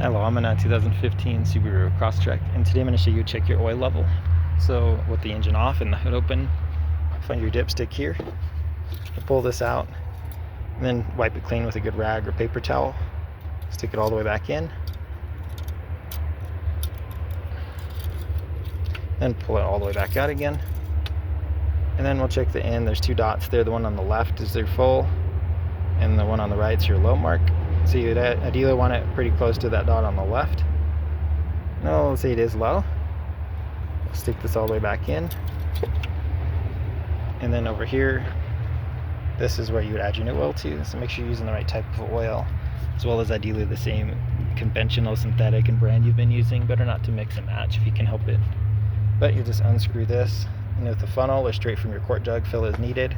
Hello, I'm in a 2015 Subaru Crosstrek, and today I'm going to show you check your oil level. So with the engine off and the hood open, find your dipstick here, pull this out, and then wipe it clean with a good rag or paper towel. Stick it all the way back in, then pull it all the way back out again. And then we'll check the end. There's two dots there. The one on the left is your full, and the one on the right is your low mark. So you'd ideally want it pretty close to that dot on the left. No, let's say it is low. Stick this all the way back in. And then over here, this is where you would add your new oil to. So make sure you're using the right type of oil, as well as ideally the same conventional, synthetic, and brand you've been using. Better not to mix and match if you can help it. But you just unscrew this, and with the funnel or straight from your quart jug, fill as needed.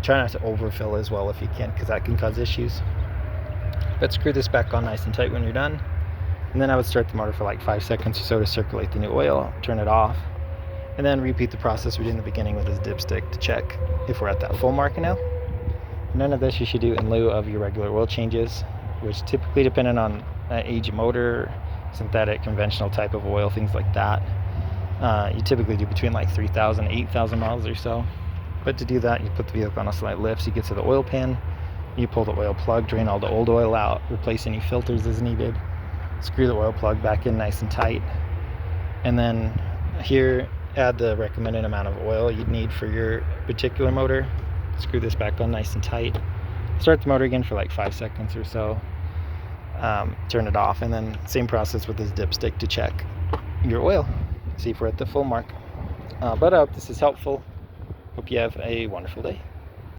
Try not to overfill as well if you can, because that can cause issues. But screw this back on nice and tight when you're done. And then I would start the motor for like 5 seconds or so to circulate the new oil, turn it off, and then repeat the process we did in the beginning with this dipstick to check if we're at that full mark now. None of this you should do in lieu of your regular oil changes, which typically, depending on age of motor, synthetic, conventional type of oil, things like that, you typically do between like 3,000, 8,000 miles or so. But to do that, you put the vehicle on a slight lift so you get to the oil pan. You pull the oil plug, drain all the old oil out, replace any filters as needed, screw the oil plug back in nice and tight, and then here add the recommended amount of oil you'd need for your particular motor. Screw this back on nice and tight, start the motor again for like 5 seconds or so, turn it off, and then same process with this dipstick to check your oil, see if we're at the full mark. But I hope this is helpful. Hope you have a wonderful day.